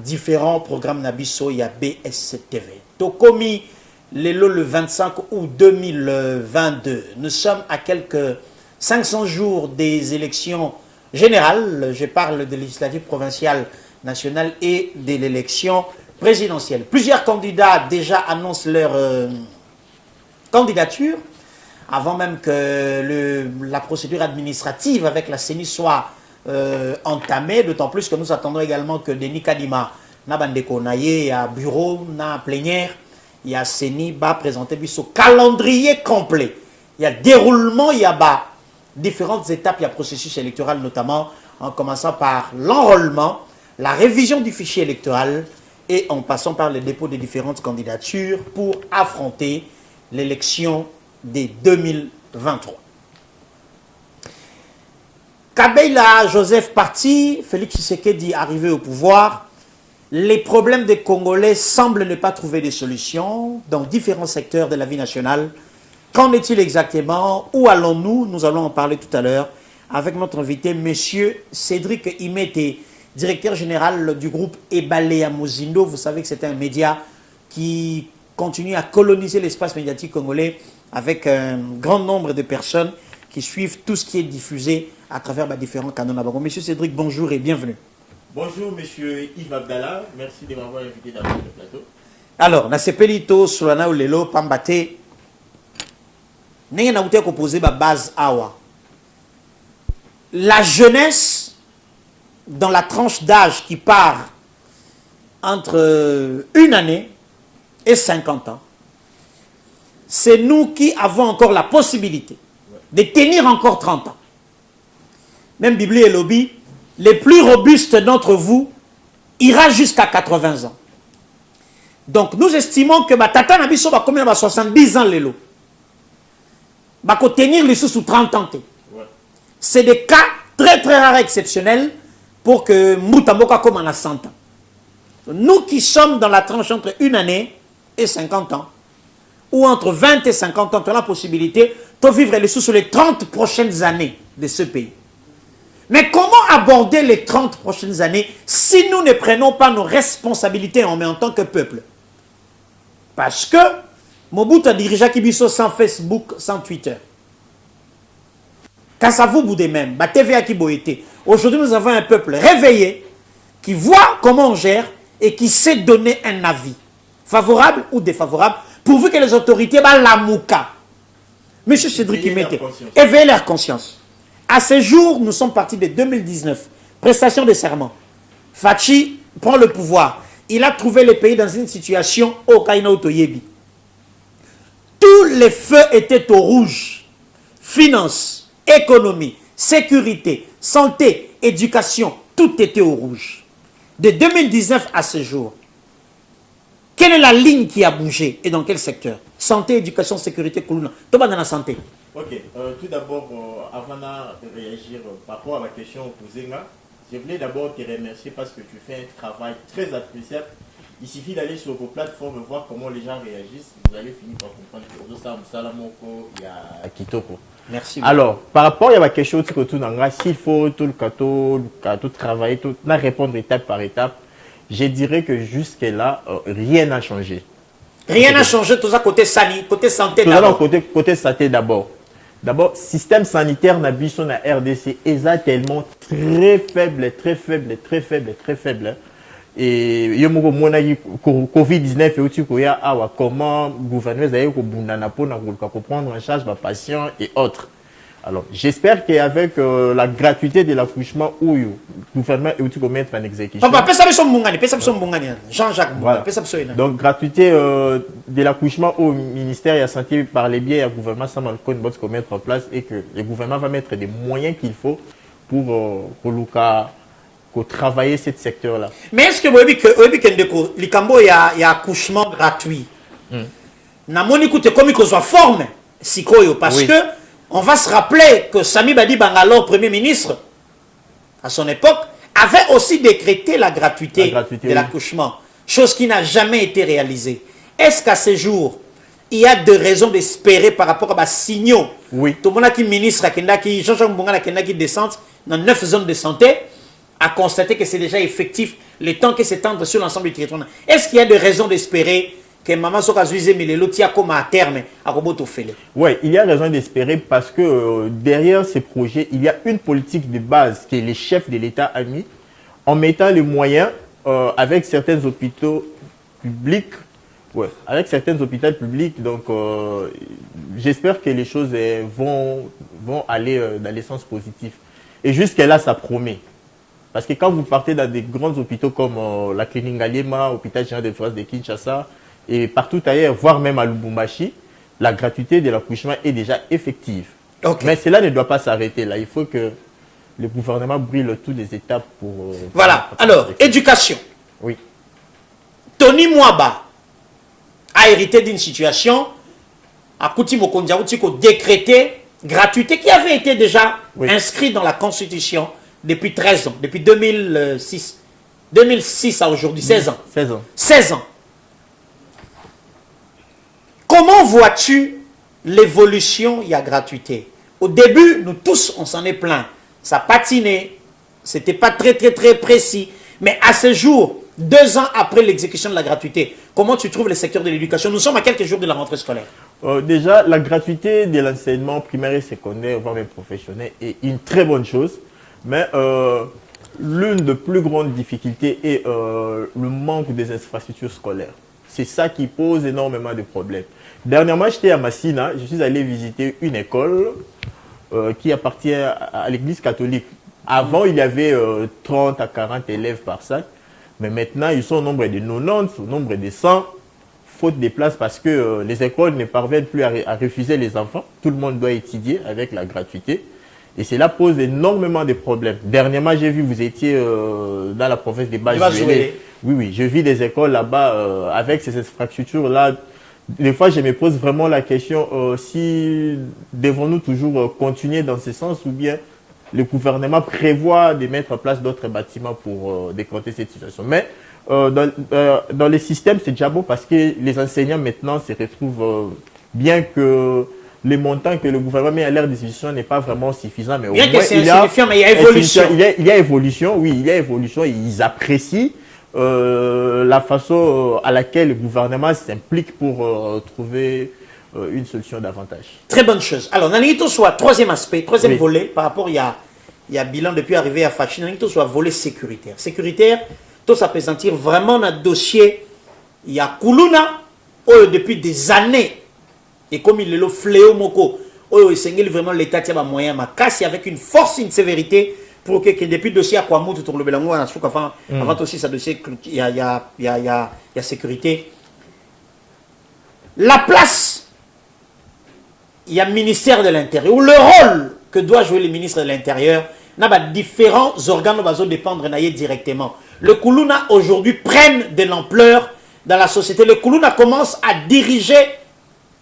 différents programmes Nabiso, il y a BSTV. Tokomi, le 25 août 2022. Nous sommes à quelques 500 jours des élections générales. Je parle de législatives provinciales, nationales et de l'élection présidentielle. Plusieurs candidats déjà annoncent leur candidature avant même que la procédure administrative avec la CENI soit entamée, d'autant plus que nous attendons également que Denis Kadima, Nabandeko Naye, à bureau, na plénière, il y a CENI, présenter ce calendrier complet. Il y a déroulement, il y a différentes étapes, il y a processus électoral notamment, en commençant par l'enrôlement, la révision du fichier électoral et en passant par le dépôt des différentes candidatures pour affronter l'élection de 2023. Kabila Joseph parti, Félix Tshisekedi arrivé au pouvoir, les problèmes des Congolais semblent ne pas trouver de solutions dans différents secteurs de la vie nationale. Qu'en est-il exactement? Où allons-nous? Nous allons en parler tout à l'heure avec notre invité, M. Cédric Imete, directeur général du groupe Ebalea Mozindo. Vous savez que c'est un média qui continue à coloniser l'espace médiatique congolais avec un grand nombre de personnes qui suivent tout ce qui est diffusé à travers différents canaux. Monsieur Cédric, bonjour et bienvenue. Bonjour, monsieur Yves Abdallah. Merci de m'avoir invité dans le plateau. Alors, na sepelito solana lelo pambate nenge na uté composé ba base awa. La jeunesse dans la tranche d'âge qui part entre 1 année et 50 ans. C'est nous qui avons encore la possibilité de tenir encore 30 ans. Même Bibli et Lobby, les plus robustes d'entre vous ira jusqu'à 80 ans. Donc nous estimons que Tata Nabiso va combien 70 ans lelo. Va tenir les sous 30 ans. C'est des cas très très rares et exceptionnels pour que Moutamboka comme en a 100 ans. Nous qui sommes dans la tranche entre 1 année et 50 ans, ou entre 20 et 50 ans, tu as la possibilité de vivre les sous sur les 30 prochaines années de ce pays. Mais comment aborder les 30 prochaines années si nous ne prenons pas nos responsabilités en tant que peuple? Parce que Mobutu a dirigé Kibiso sans Facebook, sans Twitter. Quand ça vous boudez même, TVA qui boité. Aujourd'hui, nous avons un peuple réveillé qui voit comment on gère et qui sait donner un avis, favorable ou défavorable, pourvu que les autorités la mouka. Monsieur Cédric Imete, éveillez leur conscience. À ce jour, nous sommes partis de 2019. Prestation de serment. Fachi prend le pouvoir. Il a trouvé le pays dans une situation au Kaina Otoyebi. Tous les feux étaient au rouge. Finances, économie, sécurité, santé, éducation, tout était au rouge. De 2019 à ce jour, quelle est la ligne qui a bougé et dans quel secteur? Santé, éducation, sécurité, Koulouna. Tout va dans la santé. Ok, tout d'abord, avant de réagir par rapport à la question posée, je voulais d'abord te remercier parce que tu fais un travail très appréciable. Il suffit d'aller sur vos plateformes et voir comment les gens réagissent. Vous allez finir par comprendre que il y a Kitoko. Merci. Alors, par rapport à la question, s'il faut tout travailler, tout répondre étape par étape, je dirais que jusque-là, rien n'a changé. Rien n'a changé, tout ça côté santé d'abord. Côté santé d'abord. D'abord, système sanitaire na biso na RDC est tellement très faible. Et il y a Covid-19 et comment le gouvernement a prendre en charge les patients et autres. Alors, j'espère qu'avec la gratuité de l'accouchement, où le gouvernement est mettre en exécution. Voilà. Donc, gratuité de l'accouchement au ministère de la Santé par les biais du gouvernement, ça va mettre en place et que le gouvernement va mettre des moyens qu'il faut pour travailler ce secteur-là. Mais est-ce que vous avez que il y a accouchement gratuit? Comme il soit forme, parce que on va se rappeler que Sami Badi Bangalore, Premier ministre, à son époque, avait aussi décrété la gratuité de l'accouchement, chose qui n'a jamais été réalisée. Est-ce qu'à ce jour, il y a de raisons d'espérer par rapport à ces signaux? Oui. Tout le monde qui ministre, Jean-Jacques Mbonga qui descend dans 9 zones de santé, à constater que c'est déjà effectif le temps que s'étendre sur l'ensemble du territoire. Est-ce qu'il y a des raisons d'espérer que Maman Sokazuize Milelo tia comme à terme à Roboto Fele? Oui, il y a raison d'espérer parce que derrière ces projets, il y a une politique de base que les chefs de l'État a mis en mettant les moyens avec certains hôpitaux publics. Ouais, avec certains hôpitaux publics, donc j'espère que les choses vont aller dans les sens positifs. Et jusqu'à là, ça promet. Parce que quand vous partez dans des grands hôpitaux comme la clinique Ngaliema, l'hôpital général de France de Kinshasa, et partout ailleurs, voire même à Lubumbashi, la gratuité de l'accouchement est déjà effective. Okay. Mais cela ne doit pas s'arrêter là. Il faut que le gouvernement brûle toutes les étapes pour... voilà. Alors, éducation. Oui. Tony Mwaba a hérité d'une situation à Kouti Mokondiaouti ko décrété gratuité qui avait été déjà inscrit dans la Constitution depuis 13 ans, depuis 2006. 2006 à aujourd'hui, 16 ans. 16 ans. 16 ans. Comment vois-tu l'évolution, il y a gratuité? Au début, nous tous, on s'en est plaint. Ça patinait, c'était pas très précis. Mais à ce jour, 2 ans après l'exécution de la gratuité, comment tu trouves le secteur de l'éducation? Nous sommes à quelques jours de la rentrée scolaire. Déjà, la gratuité de l'enseignement primaire et secondaire, voire même professionnel, est une très bonne chose. Mais l'une des plus grandes difficultés est le manque des infrastructures scolaires. C'est ça qui pose énormément de problèmes. Dernièrement, j'étais à Massina, je suis allé visiter une école qui appartient à l'église catholique. Avant, il y avait 30 à 40 élèves par sac. Mais maintenant, ils sont au nombre de 90, au nombre de 100, faute de place parce que les écoles ne parviennent plus à refuser les enfants. Tout le monde doit étudier avec la gratuité. Et cela pose énormément de problèmes. Dernièrement, j'ai vu, vous étiez dans la province des Bas-Jouélé. Oui, je vis des écoles là-bas avec ces infrastructures-là. Des fois, je me pose vraiment la question si devons-nous toujours continuer dans ce sens ou bien le gouvernement prévoit de mettre en place d'autres bâtiments pour décanter cette situation. Mais dans les systèmes, c'est déjà bon parce que les enseignants maintenant se retrouvent bien que les montants que le gouvernement met à l'air d'institution n'est pas vraiment suffisant. Mais bien que c'est insuffisant, mais il y a évolution. Il y a évolution, oui, il y a évolution. Ils apprécient la façon à laquelle le gouvernement s'implique pour trouver une solution davantage. Très bonne chose. Alors, Nanito soit troisième aspect, troisième volet, par rapport, il y a bilan depuis arriver à Fachi, Nanito soit volet sécuritaire. Sécuritaire, tout ça peut sentir vraiment un dossier. Il y a Kuluna, depuis des années, et comme il est le fléau moko, il vraiment l'État tient moyen, ma casse avec une force, une sévérité, pour que depuis le dossier à Kwamou, tout le Bélango, avant aussi ce dossier, il y a sécurité. La place, il y a le ministère de l'Intérieur, ou le rôle que doit jouer le ministre de l'Intérieur, n'a pas différents organes qui dépendre directement. Le Kuluna aujourd'hui prennent de l'ampleur dans la société. Le Kuluna commence à diriger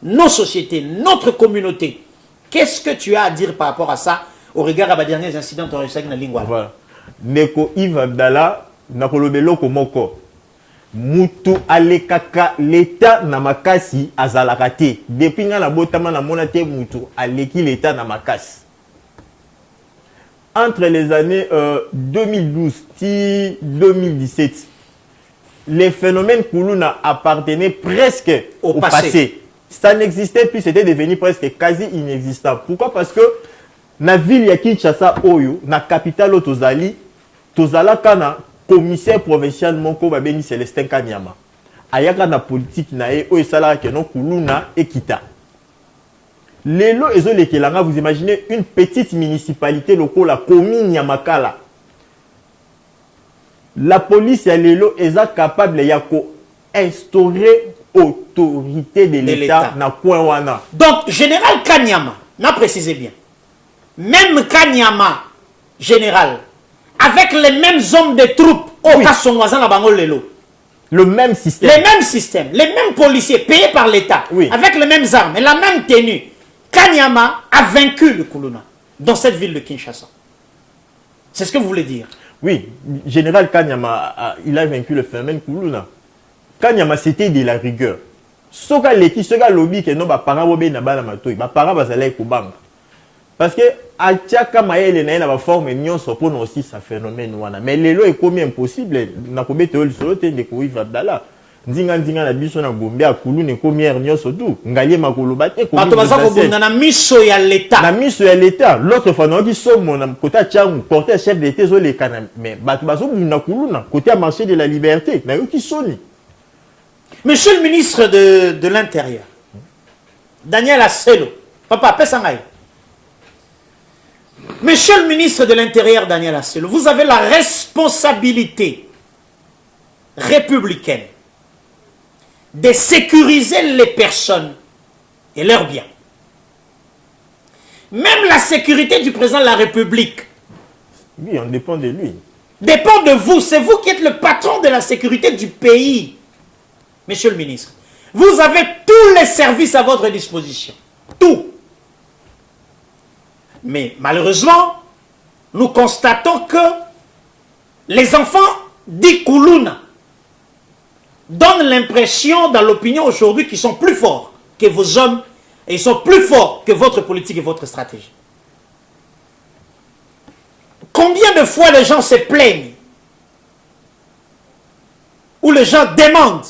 nos sociétés, notre communauté. Qu'est-ce que tu as à dire par rapport à ça au regard des derniers incidents dans la lingua? Voilà. Neko Yves Abdallah, Nakolobelo Komoko. Mutu alekaka l'État na makasi azalakate. Depuis nga na botama na monate mutu aleki l'État na makasi. Entre les années 2012 et 2017, les phénomènes Kuluna appartenaient presque au passé. Ça n'existait plus, c'était devenu presque quasi inexistant. Pourquoi? Parce que na ville ya Kinshasa Oyo, na capitale Tozali, Tozala kana commissaire provincial moko babeni Célestin Kanyama. Ayaka na politique na e o esala ke non Kuluna ekita. Lelo ezolekelanga, vous imaginez une petite municipalité locale, la commune Yamakala. La police ya lelo eza capable ya ko instaurer autorité de l'État na coin wana. Donc général Kanyama, n'a précisé bien. Même Kanyama général avec les mêmes hommes de troupes au cas son voisin la bango lelo. Le même système. Les mêmes systèmes, les mêmes policiers payés par l'État, avec les mêmes armes et la même tenue. Kanyama a vaincu le Kuluna dans cette ville de Kinshasa. C'est ce que vous voulez dire? Oui, général Kanyama, il a vaincu le phénomène Kuluna. Kanyama, c'était de la rigueur. Soka leki, soka lobby que non, ba para bobe na bala matoi, ba para bazala ko banga. Parce que Atiaka Maël n'a pas forme et Nyon s'oppose aussi sa phénomène. Mais les lois est comme impossible. N'a pas été solo de Kouif Abdallah. Ndinga na biso na Gombe a Kulu ne combien Nyon surtout. Ngalie Makolo Bate. Na miso ya l'État. Na miso ya l'État. L'autre fois, nous sommes mon côté Tchang, porté chef d'État, les canam. Mais Batubazo na Kulu na côté marché de la liberté. Na yo qui soni. Monsieur le ministre de l'Intérieur, Daniel Asselo, papa, Pessangaï. Monsieur le ministre de l'Intérieur, Daniel Asselo, vous avez la responsabilité républicaine de sécuriser les personnes et leurs biens. Même la sécurité du président de la République. Oui, on dépend de lui. Dépend de vous. C'est vous qui êtes le patron de la sécurité du pays. Monsieur le ministre, vous avez tous les services à votre disposition. Tout. Mais malheureusement, nous constatons que les enfants d'Ikuluna donnent l'impression dans l'opinion aujourd'hui qu'ils sont plus forts que vos hommes et ils sont plus forts que votre politique et votre stratégie. Combien de fois les gens se plaignent ou les gens demandent.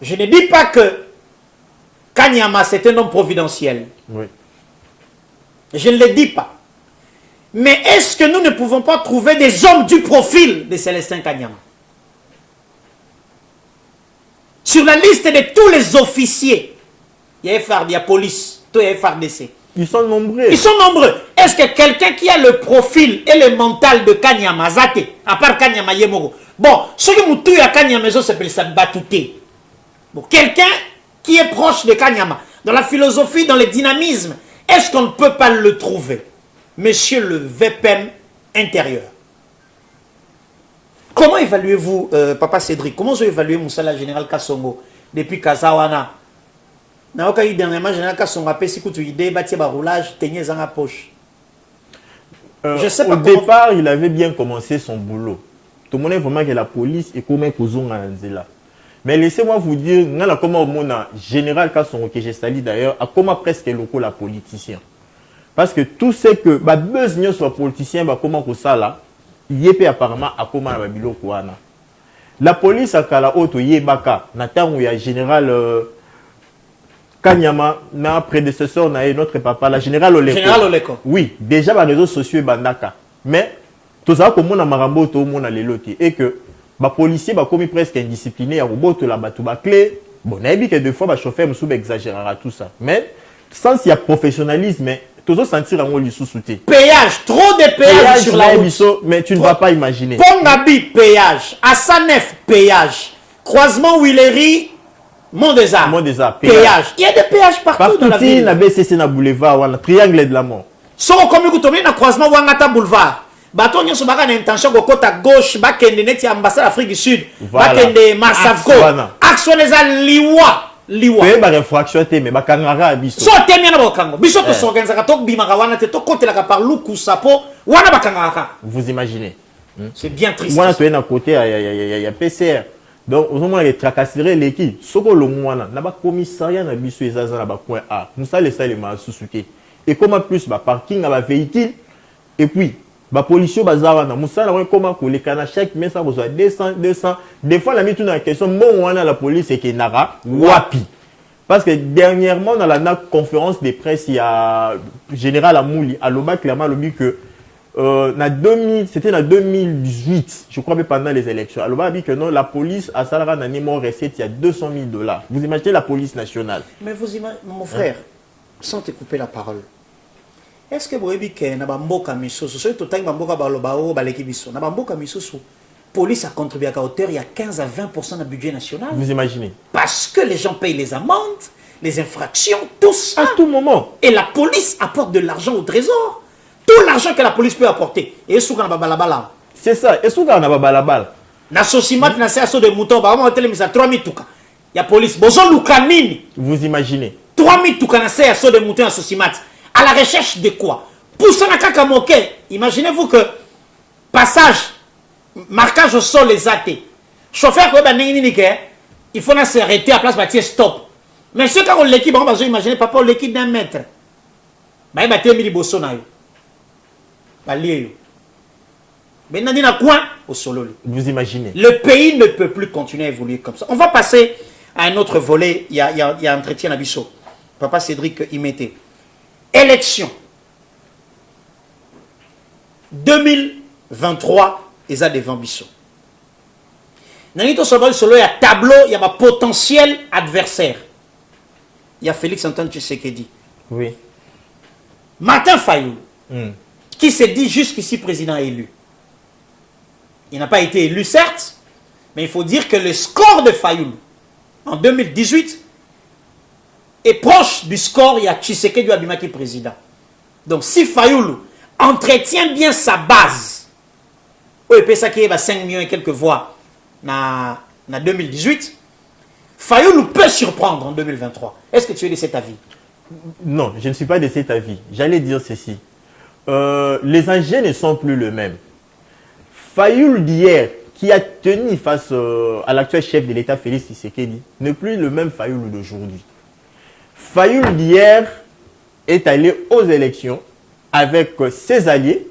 Je ne dis pas que Kanyama c'est un homme providentiel. Oui. Je ne le dis pas. Mais est-ce que nous ne pouvons pas trouver des hommes du profil de Célestin Kanyama? Sur la liste de tous les officiers, il y a FARD, il y a police, il y a FARDC. Ils sont nombreux. Ils sont nombreux. Est-ce que quelqu'un qui a le profil et le mental de Kanyama, Zate, à part Kanyama Yemoro, bon, ce que nous tuons à Kanyama, ça s'appelle ça Batouté. Bon, quelqu'un qui est proche de Kanyama, dans la philosophie, dans le dynamisme, est-ce qu'on ne peut pas le trouver? Monsieur le VPM intérieur. Comment évaluez-vous, Papa Cédric, comment vous évaluez Moussala Général Kassongo depuis Kazawana? Na oka dernièrement Général Kassongo a pesi kutu idée bâti ba roulage tenir dans la poche. Je sais pas. Au départ, il avait bien commencé son boulot. Tout le monde est vraiment que la police est comme un cousin à Nzela. Mais laissez-moi vous dire, on a comment mon Général Kassongo que j'ai sali d'ailleurs, a comment presque local la politicien. Parce que tout ce que bah besoin soit politicien bah comment que ça là, il y a apparemment à comment la bilo kouana. La police a kala auto yebaka natan où il y a général Kanyama na prédécesseur na notre papa la général Oleko. Général Oleko. Oui, déjà les réseaux sociaux bandaka. Mais tout ça comme on a marambo tout le monde a les lotis et que bah policier bah commis presque indiscipliné à robot la batou ba clé. Bon, n'a que deux fois bah chauffeur me sous exagérera tout ça. Mais sans il y a professionnalisme mais toujours sentir en haut sous-souté. Péage, trop de péage sur la route. Mais tu ne vas pas imaginer. Pongabi, péage. Assanef, péage. Croisement Willery, Mont-des-Arts. Mont-des-Arts, péage. Il y a des péages partout dans la ville. Partout, il y a BCC, na boulevard, on a triangle de la mort. Si on comme vous tombez dans le croisement Wangata boulevard, bateau n'y a pas d'intention de côté à gauche, bakende net ambassade d'Afrique du Sud, bakende Marsavco, action les Liwa. Liwa. Mais ba réfraction té mais ba kangara biso. So temia na bokango. Biso to s'organiser ka tok bimaka wana te to côté la ka par luku sapo wana bakangaka. Vous imaginez? C'est bien triste. Moi to na côté il y a PCR. Donc au moment les tracasseries l'équipe, soko lo mwana na ba commissariat na biso ezaza na ba coin A. Nous ça les ma susuke. Et comment plus ba parking na ba véhicule et puis ba policier bazara na musala ouais comment que les cana chaque mais ça besoin 200 des fois la mis tout dans la question bon on a la police et qui nara wapi parce que dernièrement dans la conférence de presse il y a général Amouli à Loba clairement lobby que c'était en 2018 je crois mais pendant les élections à Loba a dit que non la police à Salara n'a ni mon recette il y a $200,000. Vous imaginez la police nationale. Mais vous imaginez mon frère sans te couper la parole. Est-ce que vous avez dit que Nabamboka Misoso, c'est total Bamboka Balobao, Balekibiso, Nabamboka Misoso, police a contribué à hauteur, il y a 15 à 20% du budget national. Vous imaginez? Parce que les gens payent les amendes, les infractions, tout ça. À tout moment. Et la police apporte de l'argent au trésor. Tout l'argent que la police peut apporter. Et ce qu'on a babalabala. C'est ça. Et ce qu'on a babalabala. Na sosimat na se aso de mouton, bah on va télé misa 3000 touka. Il y a police. Bozo lukanini. Vous imaginez? 3000 touka na se aso de mouton à sosimat. À la recherche de quoi? Pour ça, imaginez-vous que passage, marquage au sol les athées. Chauffeur, il faut s'arrêter à place, stop. Mais ce quand l'équipe, on va imaginer, papa, l'équipe d'un mètre. Mais il y a liboso na yo. Balie. Maintenant, il y a quoi au solo. Vous imaginez. Le pays ne peut plus continuer à évoluer comme ça. On va passer à un autre volet. Il y a un entretien à Bissot. Papa Cédric Imété. Élection. 2023, ils ont devant Bissot. Nanito Sobal Solo, il y a tableau, il y a un potentiel adversaire. Il y a Félix Antoine Tshisekedi. Oui. Martin Fayoulou, qui s'est dit jusqu'ici président élu. Il n'a pas été élu, certes, mais il faut dire que le score de Fayoulou en 2018 est proche du score, il y a Tshisekedi Abimaki président. Donc si Fayoulou entretient bien sa base, il peut ça qui est 5 millions et quelques voix en 2018, Fayoulou peut surprendre en 2023. Est-ce que tu es de cet avis? Non, je ne suis pas de cet avis. J'allais dire ceci. Les enjeux ne sont plus les mêmes. Fayoulou d'hier, qui a tenu face à l'actuel chef de l'État, Félix Tshisekedi, n'est plus le même Fayoulou d'aujourd'hui. Fayoulou d'hier est allé aux élections avec ses alliés,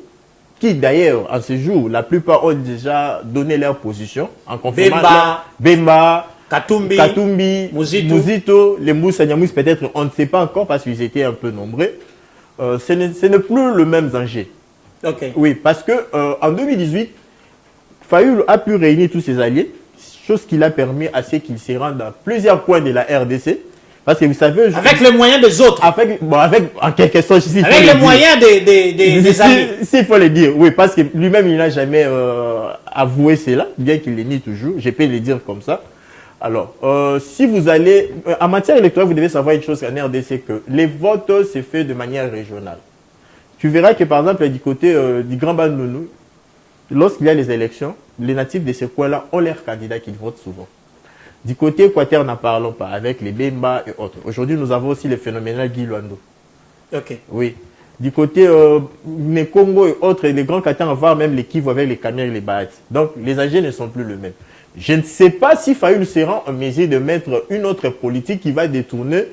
qui d'ailleurs, en ce jour, la plupart ont déjà donné leur position, en confirmant Bemba, Katumbi, Muzito, les Moussa Nyamous, peut-être, on ne sait pas encore parce qu'ils étaient un peu nombreux. Ce n'est plus le même enjeu. Okay. Oui, parce que en 2018, Fayoulou a pu réunir tous ses alliés, chose qui l'a permis à ce qu'il se rende dans plusieurs coins de la RDC. Parce que vous savez... Avec les moyens des autres. Avec en quelque sorte... Avec les moyens des alliés. S'il faut le dire, oui, parce que lui-même, il n'a jamais avoué cela, bien qu'il le nie toujours. Je peux le dire comme ça. Alors, si vous allez... en matière électorale, vous devez savoir une chose en RDC, que les votes se font de manière régionale. Tu verras que, par exemple, du côté du Grand Bandounou, lorsqu'il y a les élections, les natifs de ces coins-là ont leurs candidats qu'ils votent souvent. Du côté Équateur, n'en parlons pas, avec les Bemba et autres. Aujourd'hui, nous avons aussi le phénoménal Guy Luando. Ok. Oui. Du côté Congo et autres, les grands Katans, voire même les Kivu avec les Cameroun et les Bahati. Donc, les enjeux ne sont plus les mêmes. Je ne sais pas si Fayoulou sera en mesure de mettre une autre politique qui va détourner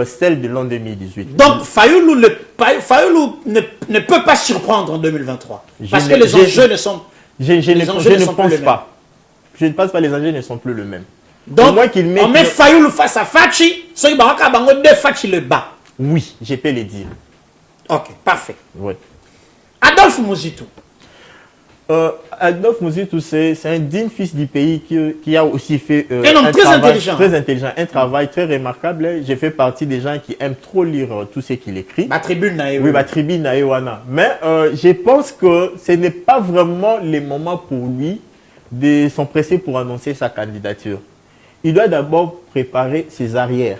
celle de l'an 2018. Donc, Fayoulou ne peut pas surprendre en 2023. Parce que les enjeux ne sont Je ne pense pas. Je ne pense pas, les enjeux ne sont plus les mêmes. Donc, on met Fayoulou face à Fachi, ceux qui ont deux Fachi le bas. Oui, je peux le dire. Ok, parfait. Oui. Adolphe Muzito. Adolphe Muzito, c'est un digne fils du pays qui a aussi fait un homme très intelligent, un travail très remarquable. J'ai fait partie des gens qui aiment trop lire tout ce qu'il écrit. Ma tribune naïe. Oui, ma tribune naïe. Mais je pense que ce n'est pas vraiment le moment pour lui de s'empresser pour annoncer sa candidature. Il doit d'abord préparer ses arrières.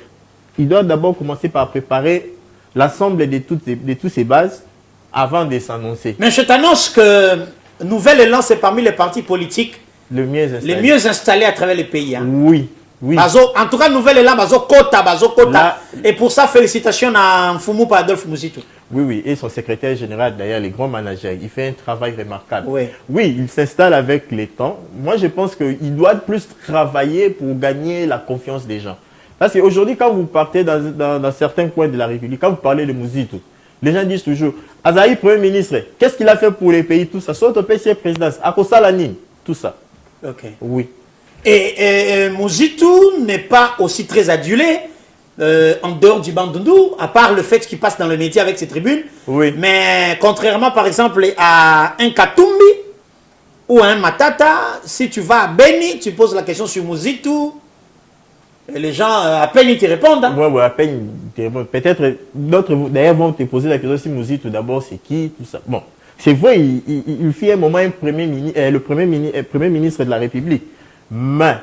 Il doit d'abord commencer par préparer l'ensemble de toutes ses bases avant de s'annoncer. Mais je t'annonce que Nouvel Élan, c'est parmi les partis politiques les mieux installés à travers le pays. Hein. Oui, oui. En tout cas, Nouvel Élan, Kota. Et pour ça, félicitations à Mfumu par Adolphe Muzito. Oui, oui. Et son secrétaire général, d'ailleurs, les grands managers, il fait un travail remarquable. Oui, oui, il s'installe avec les temps. Moi, je pense qu'il doit plus travailler pour gagner la confiance des gens. Parce qu'aujourd'hui, quand vous partez dans certains coins de la République, quand vous parlez de Muzito, les gens disent toujours, Azaï, Premier ministre, qu'est-ce qu'il a fait pour les pays, tout ça, soit au PC présidence, à Kosalanine, tout ça. Ok. Oui. Et Muzito n'est pas aussi très adulé en dehors du Bandundu, à part le fait qu'il passe dans le métier avec ses tribunes. Oui. Mais contrairement, par exemple, à un Katumbi ou à un Matata, si tu vas à Beni, tu poses la question sur Muzito. Et les gens, à peine ils te répondent. Hein. Oui, à peine ils te répondent. Peut-être d'autres, d'ailleurs, vont te poser la question si Muzito, d'abord, c'est qui, tout ça. Bon, c'est vrai, il fit un moment le premier ministre de la République. Mais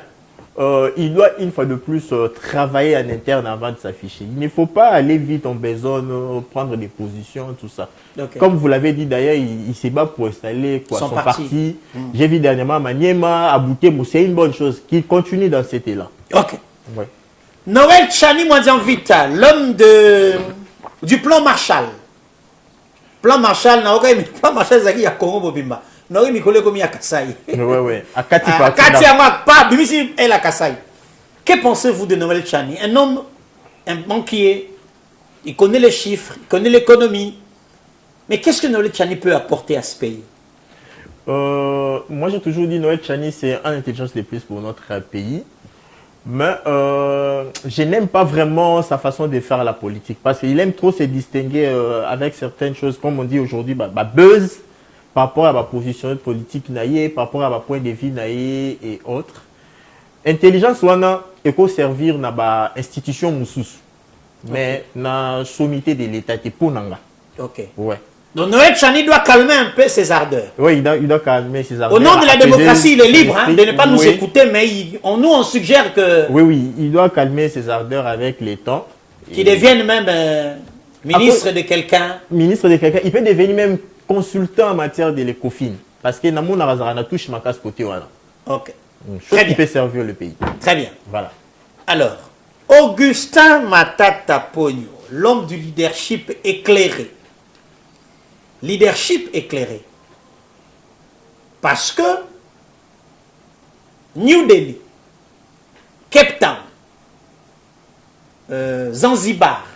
il doit, une fois de plus, travailler en interne avant de s'afficher. Il ne faut pas aller vite en besogne, prendre des positions, tout ça. Okay. Comme vous l'avez dit d'ailleurs, il se bat pour installer son parti. J'ai vu dernièrement Maniema, Abouté, c'est une bonne chose. Qu'il continue dans cet élan. Ok. Ouais. Noël Chani Mwandian Vita, l'homme du plan Marshall. Plan Marshall, plan Marshall, c'est qui a Congo Bobimba. Nori Mikole comme il y a Kassai. Oui. À Kati pas, Bimisi et la Kassai. Que pensez-vous de Noël Chani? Un homme, un banquier, il connaît les chiffres, il connaît l'économie. Mais qu'est-ce que Noël Tchani peut apporter à ce pays? Moi, j'ai toujours dit Noël Tchani, c'est un intelligence de plus pour notre pays. Mais je n'aime pas vraiment sa façon de faire la politique parce qu'il aime trop se distinguer avec certaines choses, comme on dit aujourd'hui, buzz par rapport à ma position politique naïe, par rapport à ma point de vue naïe et autres. Intelligence, wana, éco servir na ba institution moussous, mais na sommité de l'État, c'est pour nanga. Ok. Ouais. Donc Noël Tchani doit calmer un peu ses ardeurs. Oui, il doit calmer ses ardeurs. Au nom de la démocratie, il est libre de ne pas nous oui. écouter, mais nous on suggère que... Oui, il doit calmer ses ardeurs avec les temps. Qu'il devienne même ministre de quelqu'un. Ministre de quelqu'un. Il peut devenir même consultant en matière de l'ECOFIN. Parce que Namou Narazarana touche ma casse côté. Ok. Chose qui peut servir le pays. Très bien. Voilà. Alors, Augustin Matata Pogno, l'homme du leadership éclairé. Leadership éclairé. Parce que New Delhi, Cape Town, Zanzibar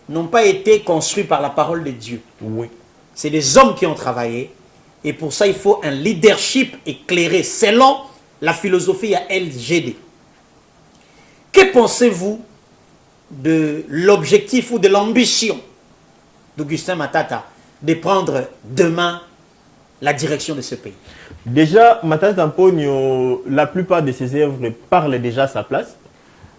n'ont pas été construits par la parole de Dieu. Oui. C'est des hommes qui ont travaillé. Et pour ça, il faut un leadership éclairé selon la philosophie à LGD. Que pensez-vous de l'objectif ou de l'ambition d'Augustin Matata de prendre demain la direction de ce pays? Déjà, Matata Pogno, la plupart de ses œuvres parlent déjà à sa place.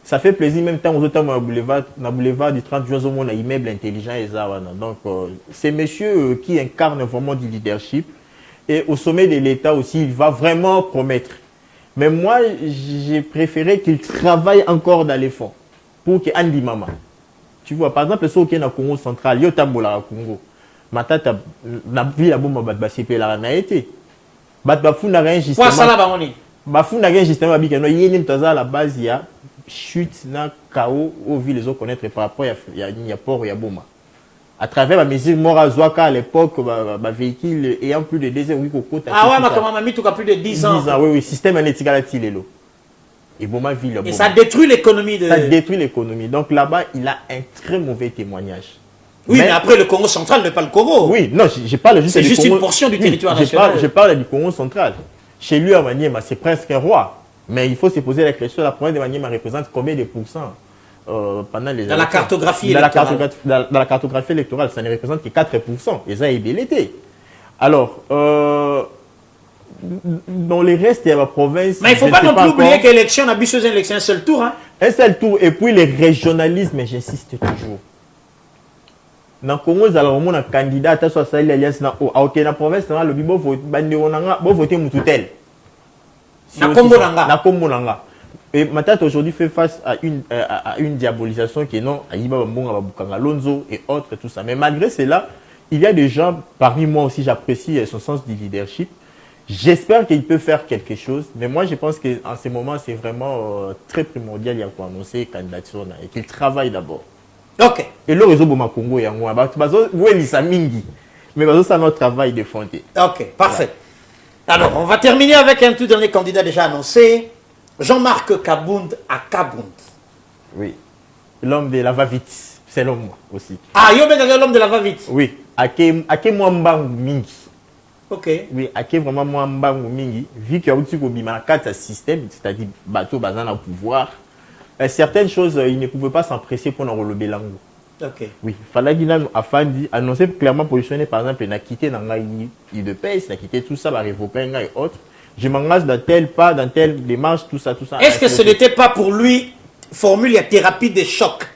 Ça fait plaisir, même temps, aux autres, dans le boulevard du 30 juin, on a un immeuble intelligent et ça. Donc, c'est monsieur qui incarne vraiment du leadership. Et au sommet de l'État aussi, il va vraiment promettre. Mais moi, j'ai préféré qu'il travaille encore dans les fonds pour qu'il ait Mama. Tu vois, par exemple, ceux qui sont dans le Congo central, il y a au Congo. Matata, la vie la bombe bat basipé la na été. Bat bafou n'a rien justement. Quoi ça là bas on est? Bafou n'a rien justement bi keno yénim taza la base ya chute na chaos au vu les autres connaître par rapport ya port ya boma. À travers la mesure Morazwaka à l'époque, véhicule ayant plus de 2 ans, oui, ah ouais, ma maman mis tout cas plus de 10 ans. 10 ans, oui, oui, système anétigalati lelo. Et Boma ville. Et ça détruit l'économie de. Ça détruit l'économie. Donc là-bas, il a un très mauvais témoignage. Oui, mais après le Congo central n'est pas le Congo. Oui, non, je parle juste du Congo. C'est juste une portion du territoire national. Je parle du Congo central. Chez lui, à Maniema, c'est presque un roi. Mais il faut se poser la question, la province de Maniema représente combien de pourcents pendant les dans la cartographie électorale. Dans la cartographie électorale, ça ne représente que 4%. Et ça est l'été. Alors, dans les restes de la province... Mais il ne faut pas non plus oublier que l'élection n'a pas élection un seul tour. Hein? Un seul tour. Et puis les régionalismes, j'insiste toujours. Dans le Congo, il y a un candidat à l'alliance dans la province, il faut voter Moutoutel. Dans Combo Nanga. Et Matata aujourd'hui fait face à une diabolisation qui est non, Aïba Mbonga Babukanga Lonzo et autres, tout ça. Mais malgré cela, il y a des gens, parmi moi aussi, j'apprécie son sens du leadership. J'espère qu'il peut faire quelque chose. Mais moi, je pense qu'en ce moment, c'est vraiment très primordial. Il y a quoi annoncer candidature et qu'il travaille d'abord. Ok. Et le réseau Boma Congo, il y a moi. Mais c'est notre travail de fonder. Ok, parfait. Voilà. Alors, on va terminer avec un tout dernier candidat déjà annoncé. Jean-Marc Kabound à Kabound. Oui. L'homme de la va-vite, c'est l'homme aussi. Ah, l'homme de la va-vite. Oui. Ake Mwambangu Mingi. Ok. Oui, Ake vraiment Mwambangu Mingi. Vu qu'il y a aussi un système, c'est-à-dire bateau basé au pouvoir, certaines choses, il ne pouvait pas s'empresser pour nous relever l'angle. Ok. Oui, il fallait qu'il ait annoncé clairement positionné, par exemple, il a quitté dans de paix, il a quitté tout ça, il a révoqué et autres. Je m'engage dans tel pas, dans telle démarche, tout ça, tout ça. Est-ce que ce n'était pas pour lui formule la thérapie de choc?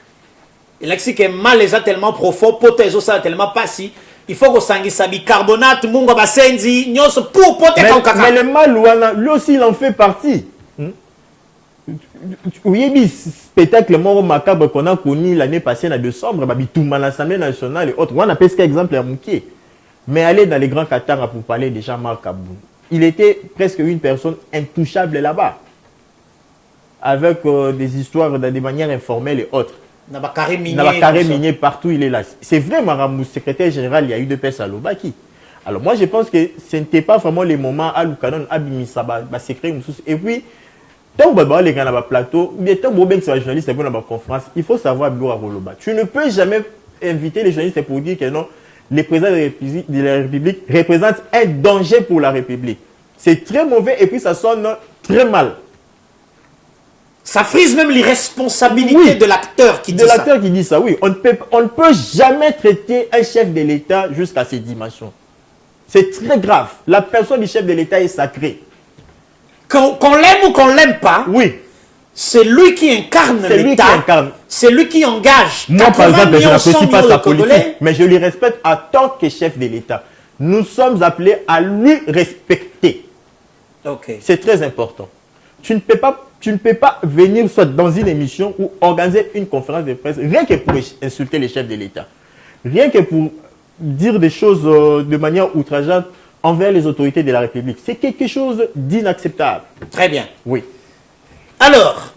Il a dit que mal les a tellement profond, potes ça tellement pas si. Il faut que ça bicarbonate, mungo basenzi, nyos pour poter kaka. Mais le mal, lui aussi, il en fait partie. Oui, spectacle mort macabre qu'on a connu l'année passée en décembre, Bitouma l'Assemblée nationale et autres. On a presque exemple à Mouké. Mais aller dans les grands Qatar pour parler de Jean-Marc Kabound. Il était presque une personne intouchable là-bas. Avec des histoires de manière informelle et autres. Nabakare minier partout, il est là. C'est vrai, Maramou, secrétaire général, il y a eu deux personnes à Lobaki. Alors moi, je pense que ce n'était pas vraiment les moments à l'Ukanon, à Bimisaba, secret. Et puis, Tant que les gens plateau, ou bien tant que c'est un journaliste pour la conférence, il faut savoir Bilo Aroloba. Tu ne peux jamais inviter les journalistes pour dire que non, les présidents de la République représentent un danger pour la République. C'est très mauvais et puis ça sonne très mal. Ça frise même l'irresponsabilité de l'acteur qui dit ça. De l'acteur qui dit ça, oui. On ne peut jamais traiter un chef de l'État jusqu'à ces dimensions. C'est très grave. La personne du chef de l'État est sacrée. Qu'on l'aime ou qu'on l'aime pas, oui. C'est lui qui incarne l'État. C'est lui qui engage. Moi, par exemple, je n'apprécie pas sa politique, mais je lui respecte en tant que chef de l'État. Nous sommes appelés à lui respecter. Okay. C'est très important. Tu ne peux pas venir soit dans une émission ou organiser une conférence de presse rien que pour insulter les chefs de l'État. Rien que pour dire des choses de manière outrageante envers les autorités de la République. C'est quelque chose d'inacceptable. Très bien. Oui. Alors,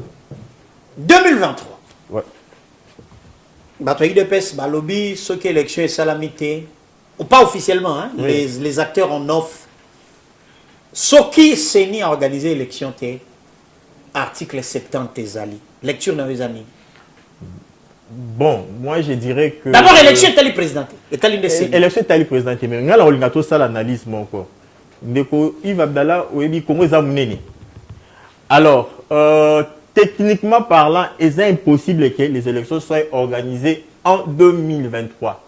2023. Ouais. Batoyi de PES, Balobi, ce qui est élection et salamité, ou pas officiellement, hein, oui. les acteurs en offre. Ce qui s'est mis à organiser l'élection, article 70 Zali. Lecture dans les amis. Bon, moi je dirais que... D'abord, élection est allée présidente. Élection est allée présidente. Mais on a tout ça l'analyse, mon corps. Yves Abdallah, Congo Zamouneni. Alors, techniquement parlant, il est impossible que les élections soient organisées en 2023.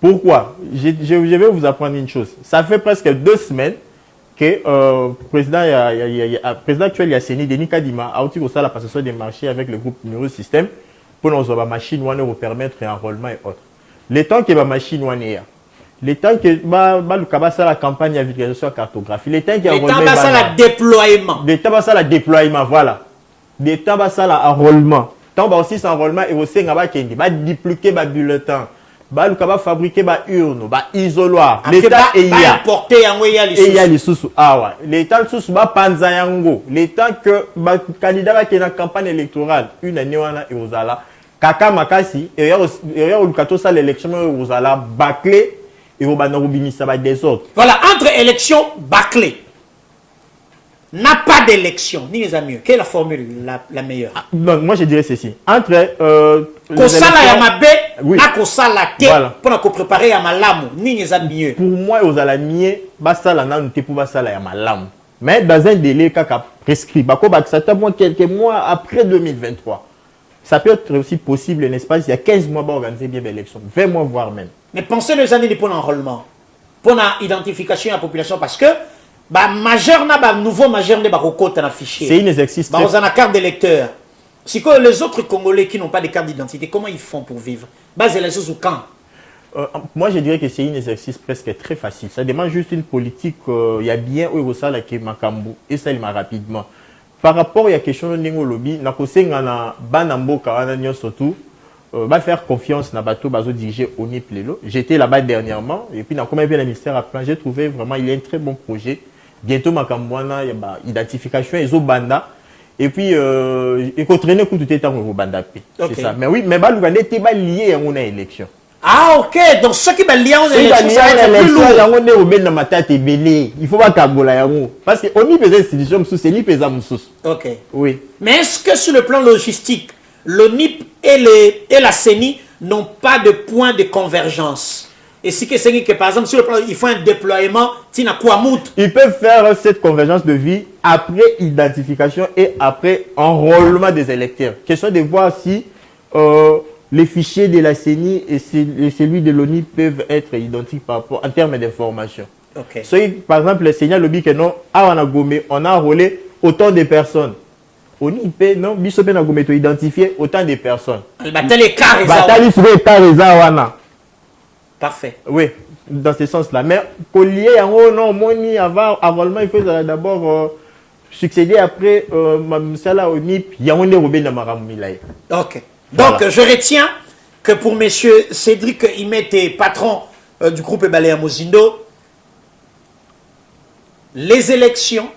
Pourquoi? Je vais vous apprendre une chose. Ça fait presque 2 semaines que le président actuel Yasseni Denis Kadima a aussi la passation des marchés avec le groupe Numéro Système pour nous avoir machine nous permettre l'enrôlement et autres. Le temps que la machine le temps que la campagne de vulgarisation cartographie, le temps que le déploiement. Le temps que le déploiement, voilà. Le temps que l'enrôlement. Le temps aussi l'enrôlement et aussi va dupliquer le bulletin. Va fabriquer des urnes, des isoloirs. L'État est là. L'État va panza yango. L'État que le candidat qui est en campagne électorale, une année et aux ala, kaka makasi, et il l'élection aux ala bâclé et au banarubini ça va des autres. Voilà, entre élections bâclées, n'a pas d'élection, ni les amis. Quelle est la formule la meilleure? Non, moi je dirais ceci. Entre Kosala ya mabe, na kosala te, pour préparer à malamu, ni les amis. Pour moi, aux alamiers, basala na n'était pour basala ya malamu. Mais dans un délai kaka prescrit, ça moi quelques mois après 2023. Ça peut être aussi possible, n'est-ce pas? Il y a 15 mois pour organiser bien l'élection, 20 mois voire même. Mais pensez les années pour l'enrôlement, pour l'identification de la population, parce que majeur n'a nouveau majeur n'est pas dans le fichier. C'est une exercice. Ils ont la carte d'électeur. Si les autres Congolais qui n'ont pas de carte d'identité, comment ils font pour vivre? Basé les choses au camp. Moi, je dirais que c'est un exercice presque très facile. Ça demande juste une politique. Il y a bien où ça qui est Makambu et ça il m'a rapidement. Par rapport à la question de Ningo Lobby, na kosengana banambo kawana surtout. Va faire confiance na bateau bazo diriger ONIP Lelo. J'étais là-bas dernièrement et puis dans comment bien le ministère a plan, j'ai trouvé vraiment il y a un très bon projet. Bientôt Makambouana, il y a identification et banda et puis il faut traîner tout le temps au banda. C'est ça. Mais oui, mais Balouga n'était pas lié à une élection. Ah ok, donc ceux qui sont liés à une élection, ça va être plus lourd. Il faut pas Kabola yango parce que ONIP est institution sous c'est l'IP sous. Ok. Oui. Mais est-ce que sur le plan logistique, l'ONIP et la CENI n'ont pas de point de convergence? Et si que par exemple sur le plan, il faut un déploiement, ils peuvent faire cette convergence de vie après identification et après enrôlement des électeurs. Question de voir si les fichiers de la CENI et celui de l'ONIP peuvent être identiques par rapport en termes d'information. Okay. So, par exemple, le Seigneur lobby que non, on a enrôlé autant de personnes. ONIP, non, Bisopé n'a pas identifié autant de personnes. Parfait. Oui, dans ce sens-là. Mais collier, non, moni avant enrôlement, il faut d'abord succéder après Mamsala ONIP, il y a un Robin Namaramilay. Ok. Donc, voilà. Je retiens que pour messieurs Cédric Imet et patron du groupe Ebalé Mozindo, les élections,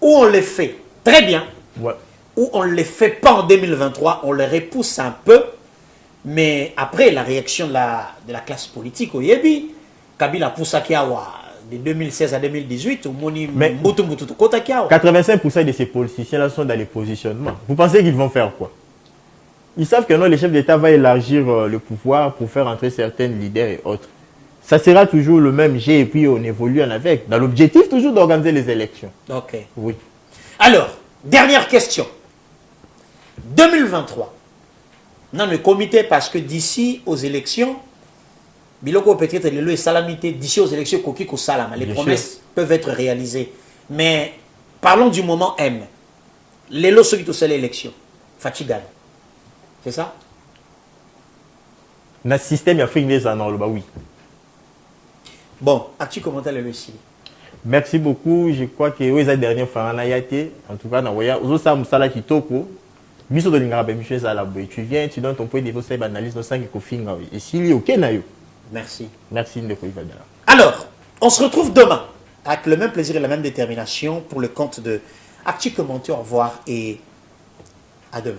où on les fait très bien, ouais. Où on ne les fait pas en 2023, on les repousse un peu, mais après la réaction de la classe politique au Yebi, Kabila Poussakiawa, de 2016 à 2018, au Moni Mais- Mbutu Kota Kiao. 85% de ces politiciens-là sont dans les positionnements. Vous pensez qu'ils vont faire quoi? Ils savent que non, le chef d'État va élargir le pouvoir pour faire entrer certains leaders et autres. Ça sera toujours le même jeu et puis on évolue en avec. Dans l'objectif toujours d'organiser les élections. Ok. Oui. Alors, dernière question. 2023. Dans le comité, parce que d'ici aux élections, Biloko peut-être le salamité, d'ici aux élections, Kokiko Salama, les Bien promesses peuvent être réalisées. Mais parlons du moment M. Les lots qui sont l'élection. Fatigan. C'est ça? Dans le système africain des annales, bah oui. Bon, as-tu commenté le aussi? Merci beaucoup. Je crois que oui, la dernière fois, on a été. En tout cas, on a voyagé. Aux autres, ça m'a kitoko. Miso de l'ingarabe, monsieur Zalaboué. Tu viens, tu donnes ton point de vue, c'est analyse, nos 5 cofins. Et s'il y a aucun aïe. Merci. Merci, Ndeko Ivadala. Alors, on se retrouve demain avec le même plaisir et la même détermination pour le compte de Actu Commenté. Au revoir et à demain.